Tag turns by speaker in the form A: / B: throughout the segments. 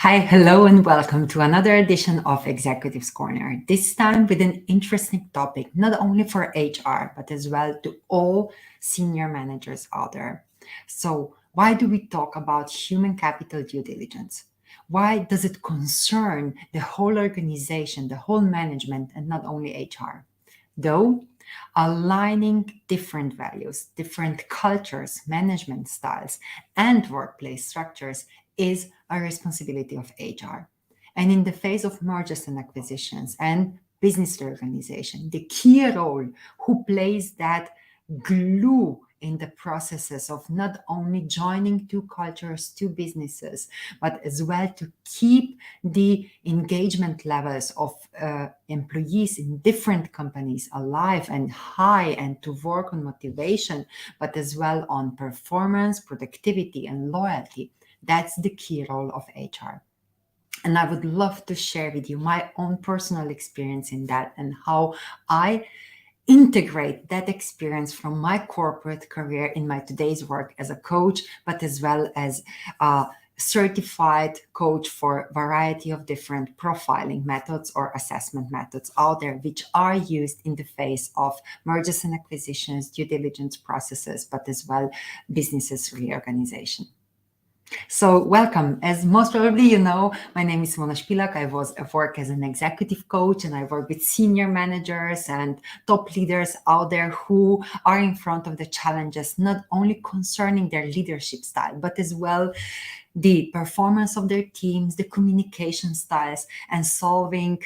A: Hi, hello, and welcome to another edition of Executives Corner. This time with an interesting topic, not only for HR, but as well to all senior managers out there. So, why do we talk about human capital due diligence? Why does it concern the whole organization, the whole management, and not only HR? Though aligning different values, different cultures, management styles, and workplace structures is a responsibility of HR. And in the phase of mergers and acquisitions and business reorganization, the key role who plays that glue in the processes of not only joining two cultures, two businesses, but as well to keep the engagement levels of employees in different companies alive and high, and to work on motivation, but as well on performance, productivity, and loyalty. That's the key role of HR. And I would love to share with you my own personal experience in that and how I integrate that experience from my corporate career in my today's work as a coach, but as well as a certified coach for a variety of different profiling methods or assessment methods out there, which are used in the face of mergers and acquisitions, due diligence processes, but as well businesses reorganization. So welcome. As most probably you know, my name is Simona Spilak. I work as an executive coach, and I work with senior managers and top leaders out there who are in front of the challenges, not only concerning their leadership style, but as well the performance of their teams, the communication styles, and solving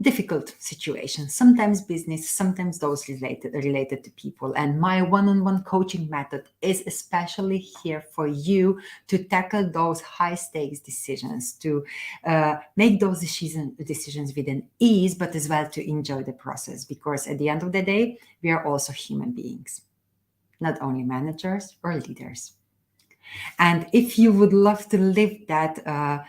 A: difficult situations, sometimes business, sometimes those related to people. And my one-on-one coaching method is especially here for you to tackle those high stakes decisions, to make those decisions with an ease, but as well to enjoy the process, because at the end of the day, we are also human beings, not only managers or leaders. And if you would love to live that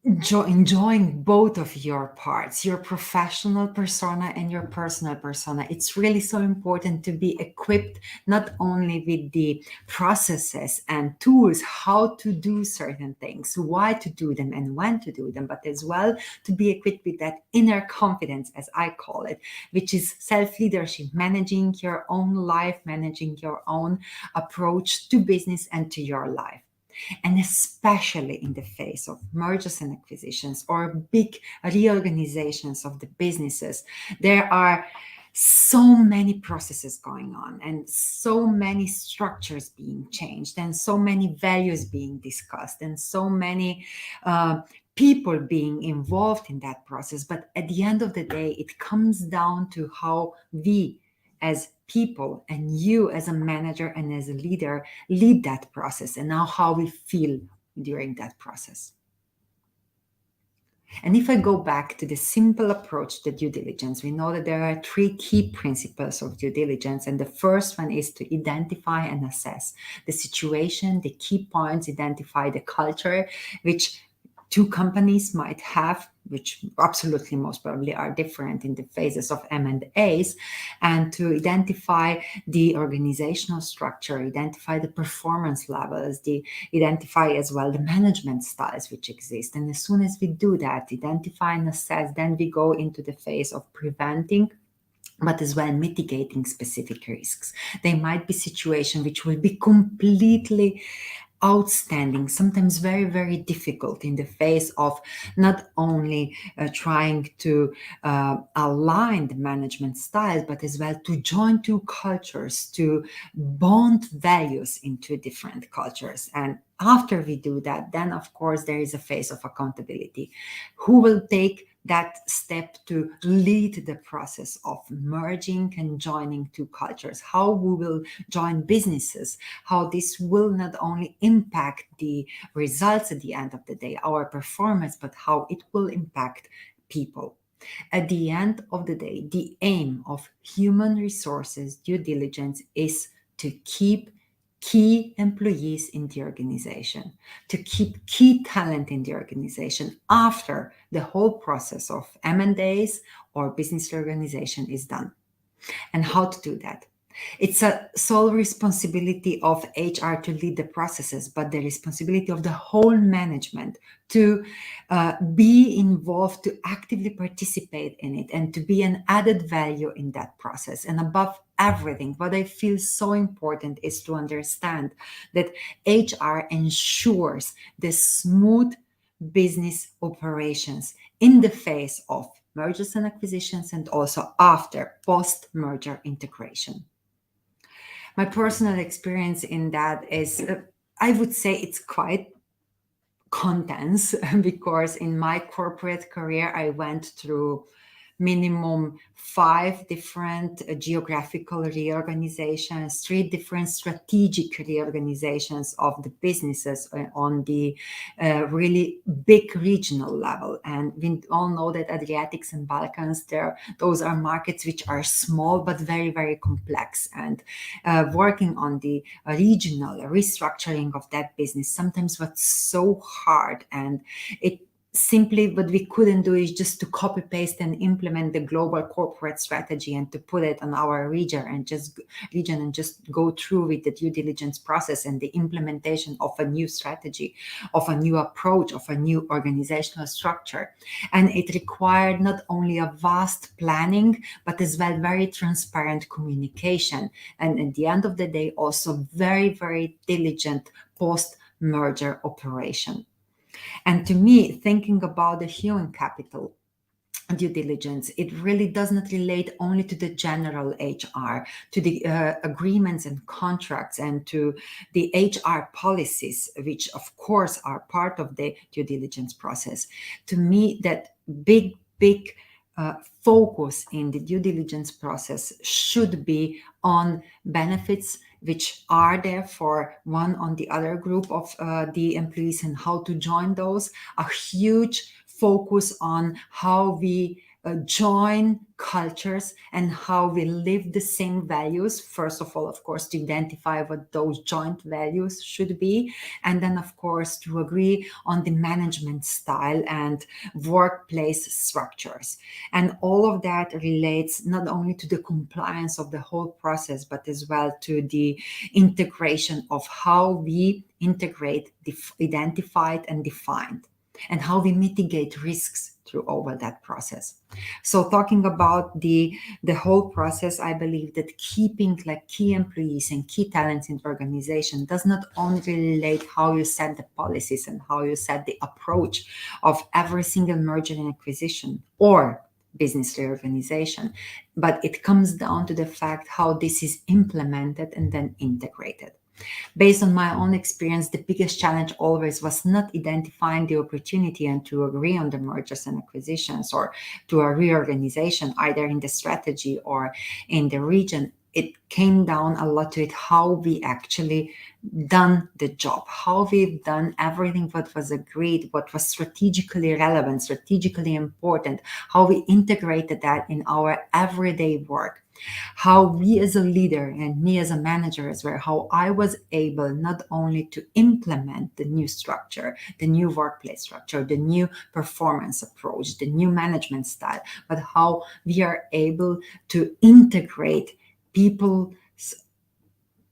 A: enjoying both of your parts, your professional persona and your personal persona, it's really so important to be equipped not only with the processes and tools, how to do certain things, why to do them and when to do them, but as well to be equipped with that inner confidence, as I call it, which is self-leadership, managing your own life, managing your own approach to business and to your life. And especially in the face of mergers and acquisitions or big reorganizations of the businesses, there are so many processes going on and so many structures being changed and so many values being discussed and so many people being involved in that process. But at the end of the day, it comes down to how we as people and you as a manager and as a leader lead that process, and now how we feel during that process. And if I go back to the simple approach to due diligence, we know that there are three key principles of due diligence. And the first one is to identify and assess the situation, the key points, identify the culture, which two companies might have, which absolutely most probably are different in the phases of M&As, and to identify the organizational structure, identify the performance levels, identify as well the management styles which exist. And as soon as we do that, identify and assess, then we go into the phase of preventing, but as well mitigating specific risks. There might be situations which will be completely outstanding, sometimes very, very difficult in the face of not only trying to align the management styles, but as well to join two cultures, to bond values into different cultures. And after we do that, then of course there is a phase of accountability. Who will take that step to lead the process of merging and joining two cultures? How we will join businesses, how this will not only impact the results at the end of the day, our performance, but how it will impact people. At the end of the day, the aim of human resources due diligence is to keep key employees in the organization, to keep key talent in the organization after the whole process of M&As or business reorganization is done. And how to do that? It's a sole responsibility of HR to lead the processes, but the responsibility of the whole management to be involved, to actively participate in it, and to be an added value in that process. And above everything, what I feel so important is to understand that HR ensures the smooth business operations in the face of mergers and acquisitions and also after post-merger integration. My personal experience in that is, I would say it's quite contents because in my corporate career, I went through minimum 5 different geographical reorganizations, 3 different strategic reorganizations of the businesses on the really big regional level. And we all know that Adriatics and Balkans, those are markets which are small but very, very complex. And working on the regional restructuring of that business sometimes was so hard, and it simply what we couldn't do is just to copy paste and implement the global corporate strategy and to put it on our region and just go through with the due diligence process and the implementation of a new strategy, of a new approach, of a new organizational structure. And it required not only a vast planning but as well very transparent communication, and at the end of the day also very, very diligent post-merger operation. And to me, thinking about the human capital due diligence, it really does not relate only to the general HR, to the agreements and contracts, and to the HR policies, which of course are part of the due diligence process. To me, that big focus in the due diligence process should be on benefits which are there for one on the other group of the employees and how to join those. A huge focus on how we join cultures and how we live the same values. First of all, of course, to identify what those joint values should be. And then, of course, to agree on the management style and workplace structures. And all of that relates not only to the compliance of the whole process, but as well to the integration of how we integrate identified and defined, and how we mitigate risks through over that process. So talking about the whole process, I believe that keeping like key employees and key talents in the organization does not only relate how you set the policies and how you set the approach of every single merger and acquisition or business reorganization, but it comes down to the fact how this is implemented and then integrated. Based on my own experience, the biggest challenge always was not identifying the opportunity and to agree on the mergers and acquisitions or to a reorganization, either in the strategy or in the region. It came down a lot to it how we actually done the job, how we've done everything what was agreed, what was strategically relevant, strategically important, how we integrated that in our everyday work. How we as a leader and me as a manager as well, how I was able not only to implement the new structure, the new workplace structure, the new performance approach, the new management style, but how we are able to integrate people's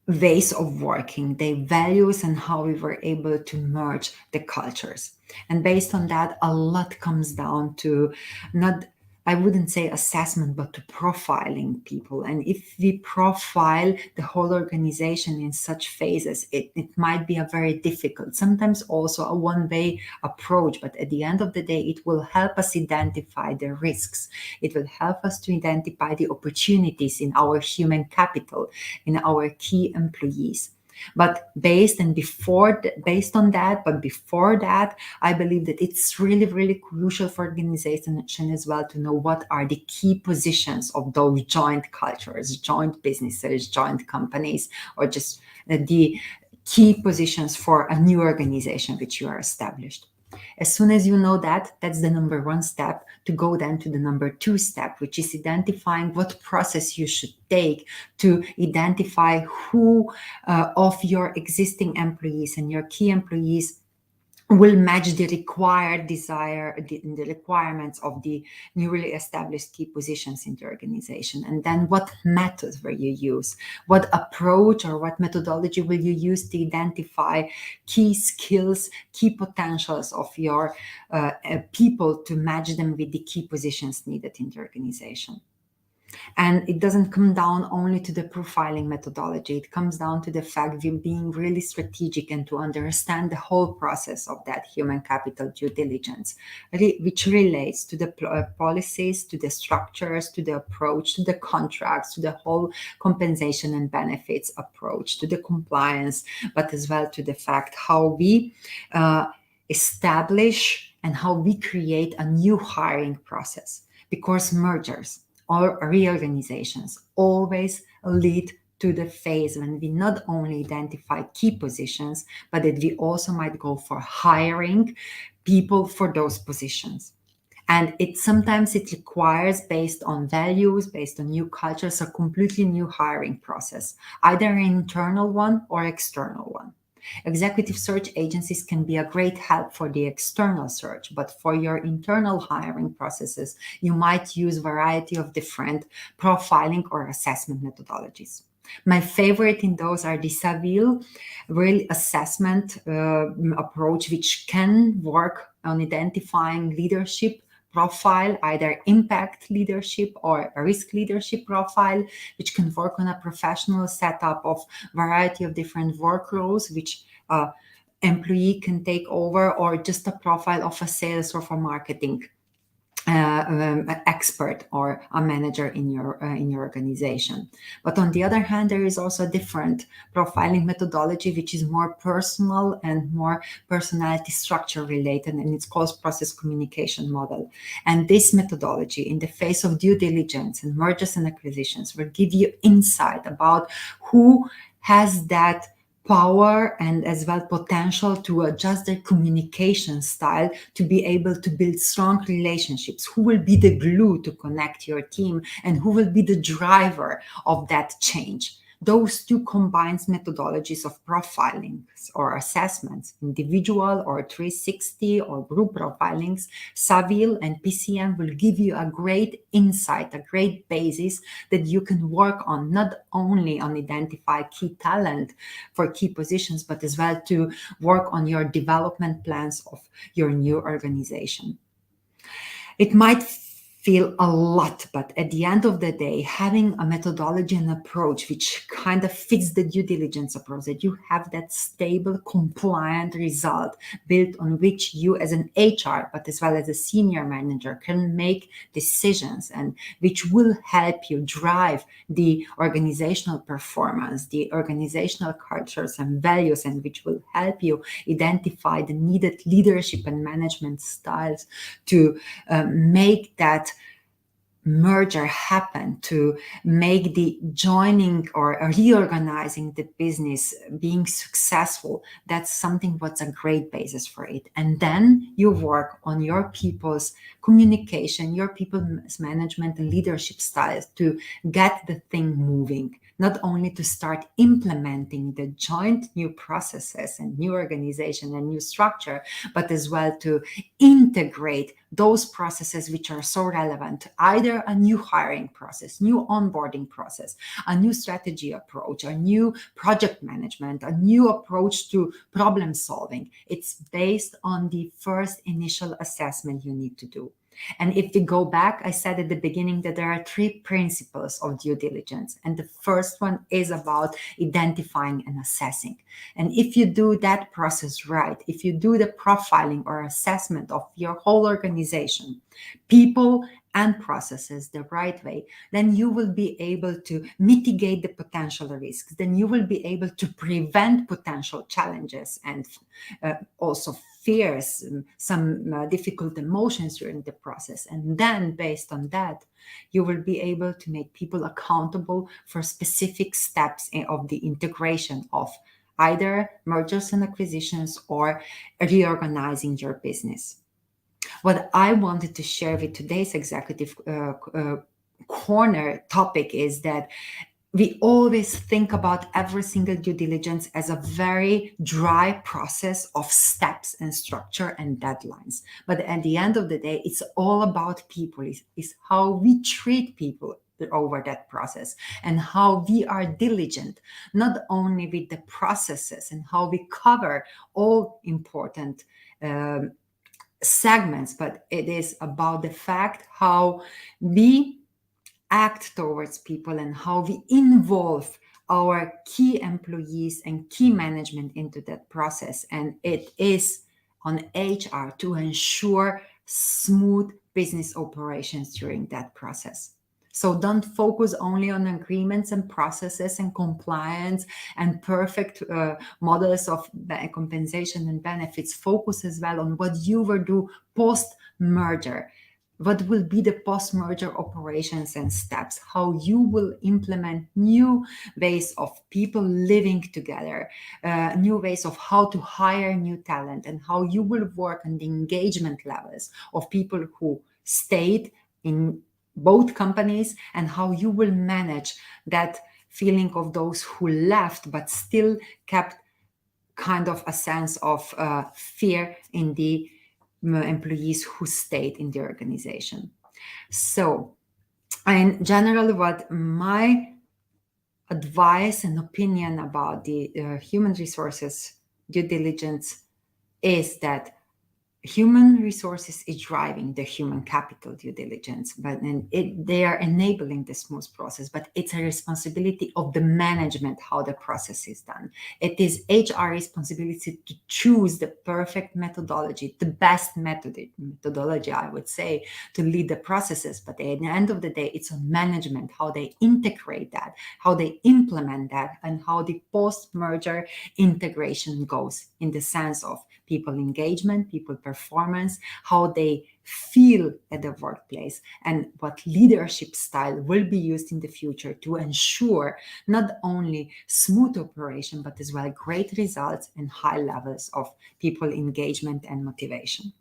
A: ways of working, their values, and how we were able to merge the cultures. And based on that, a lot comes down to not, I wouldn't say assessment, but to profiling people. And if we profile the whole organization in such phases, it might be a very difficult, sometimes also a one-way approach. But at the end of the day, it will help us identify the risks. It will help us to identify the opportunities in our human capital, in our key employees. But based on that, but before that, I believe that it's really, really crucial for organization as well to know what are the key positions of those joint cultures, joint businesses, joint companies, or just the key positions for a new organization which you are established. As soon as you know that, that's the number one step to go then to the number two step, which is identifying what process you should take to identify who of your existing employees and your key employees will match the required desire, the requirements of the newly established key positions in the organization. And then what methods will you use? What approach or what methodology will you use to identify key skills, key potentials of your people to match them with the key positions needed in the organization? And it doesn't come down only to the profiling methodology. It comes down to the fact of being really strategic and to understand the whole process of that human capital due diligence, which relates to the policies, to the structures, to the approach, to the contracts, to the whole compensation and benefits approach, to the compliance, but as well to the fact how we establish and how we create a new hiring process. Because mergers or reorganizations always lead to the phase when we not only identify key positions, but that we also might go for hiring people for those positions. And sometimes it requires, based on values, based on new cultures, a completely new hiring process, either an internal one or external one. Executive search agencies can be a great help for the external search, but for your internal hiring processes, you might use a variety of different profiling or assessment methodologies. My favorite in those are the Saville real assessment approach, which can work on identifying leadership profile, either impact leadership or a risk leadership profile, which can work on a professional setup of variety of different work roles, which employee can take over, or just a profile of a sales or for marketing expert or a manager in your organization. But on the other hand, there is also a different profiling methodology, which is more personal and more personality structure related, and it's called process communication model. And this methodology, in the face of due diligence and mergers and acquisitions, will give you insight about who has that power and as well potential to adjust their communication style to be able to build strong relationships, who will be the glue to connect your team and who will be the driver of that change. Those two combined methodologies of profiling or assessments, individual or 360 or group profilings, Saville and PCM, will give you a great insight, a great basis that you can work on, not only on identify key talent for key positions, but as well to work on your development plans of your new organization. It might feel a lot, but at the end of the day, having a methodology and approach which kind of fits the due diligence approach, that you have that stable, compliant result built on which you as an HR, but as well as a senior manager, can make decisions, and which will help you drive the organizational performance, the organizational cultures and values, and which will help you identify the needed leadership and management styles to make that merger happen, to make the joining or reorganizing the business being successful. That's something what's a great basis for it. And then you work on your people's communication, your people's management and leadership styles to get the thing moving. Not only to start implementing the joint new processes and new organization and new structure, but as well to integrate those processes which are so relevant, either a new hiring process, new onboarding process, a new strategy approach, a new project management, a new approach to problem solving. It's based on the first initial assessment you need to do. And if we go back, I said at the beginning that there are three principles of due diligence. And the first one is about identifying and assessing. And if you do that process right, if you do the profiling or assessment of your whole organization, people and processes the right way, then you will be able to mitigate the potential risks. Then you will be able to prevent potential challenges and also fears, some difficult emotions during the process. And then based on that, you will be able to make people accountable for specific steps of the integration of either mergers and acquisitions or reorganizing your business. What I wanted to share with today's executive corner topic is that we always think about every single due diligence as a very dry process of steps and structure and deadlines. But at the end of the day, it's all about people, is how we treat people over that process and how we are diligent, not only with the processes and how we cover all important segments, but it is about the fact how we act towards people and how we involve our key employees and key management into that process. And it is on HR to ensure smooth business operations during that process. So don't focus only on agreements and processes and compliance and perfect models of compensation and benefits. Focus as well on what you will do post-merger. What will be the post-merger operations and steps, how you will implement new ways of people living together, new ways of how to hire new talent, and how you will work on the engagement levels of people who stayed in both companies, and how you will manage that feeling of those who left but still kept kind of a sense of fear in the employees who stayed in the organization. So, in general, what my advice and opinion about the human resources due diligence is that human resources is driving the human capital due diligence, but they are enabling the smooth process, but it's a responsibility of the management how the process is done. It is HR responsibility to choose the perfect methodology, the best methodology, I would say, to lead the processes. But at the end of the day, it's on management, how they integrate that, how they implement that, and how the post-merger integration goes in the sense of people engagement, people performance, how they feel at the workplace, and what leadership style will be used in the future to ensure not only smooth operation, but as well great results and high levels of people engagement and motivation.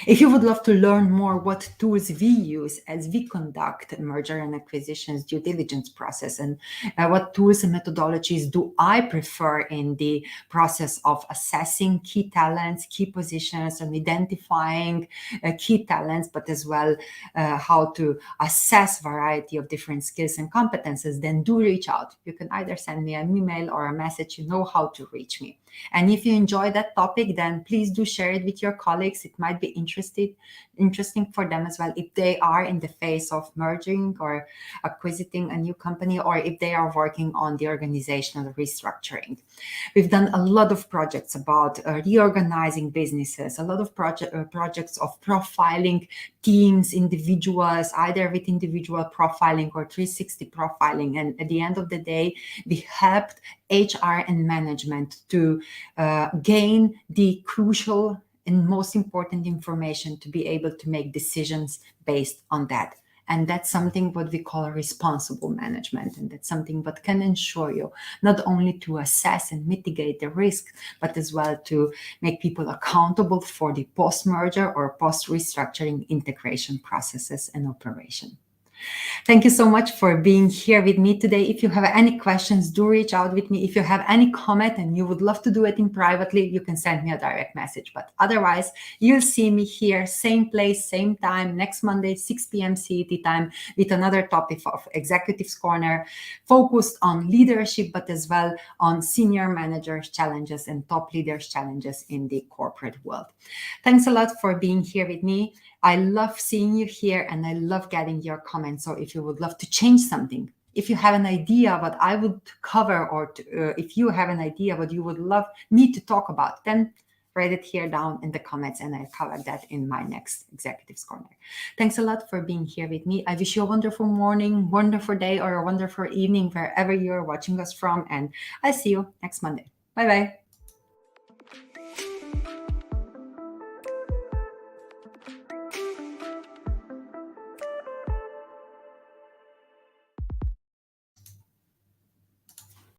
A: If you would love to learn more what tools we use as we conduct merger and acquisitions due diligence process, and what tools and methodologies do I prefer in the process of assessing key talents, key positions, and identifying key talents, but as well how to assess variety of different skills and competences, then do reach out. You can either send me an email or a message. You know how to reach me. And if you enjoy that topic, then please do share it with your colleagues. It might be interesting for them as well if they are in the phase of merging or acquiring a new company, or if they are working on the organizational restructuring. We've done a lot of projects about reorganizing businesses, a lot of projects of profiling teams, individuals, either with individual profiling or 360 profiling. And at the end of the day, we helped HR and management to gain the crucial and most important information to be able to make decisions based on that. And that's something what we call responsible management. And that's something what can ensure you not only to assess and mitigate the risk, but as well to make people accountable for the post-merger or post-restructuring integration processes and operation. Thank you so much for being here with me today. If you have any questions, do reach out with me. If you have any comment and you would love to do it in privately, you can send me a direct message. But otherwise, you'll see me here, same place, same time, next Monday, 6 p.m. CET time, with another topic of Executives Corner, focused on leadership, but as well on senior managers' challenges and top leaders' challenges in the corporate world. Thanks a lot for being here with me. I love seeing you here, and I love getting your comments. So if you would love to change something, if you have an idea what I would cover, or if you have an idea what you would love me to talk about, then write it here down in the comments, and I'll cover that in my next Executives Corner. Thanks a lot for being here with me. I wish you a wonderful morning, wonderful day, or a wonderful evening, wherever you're watching us from, and I'll see you next Monday. Bye-bye.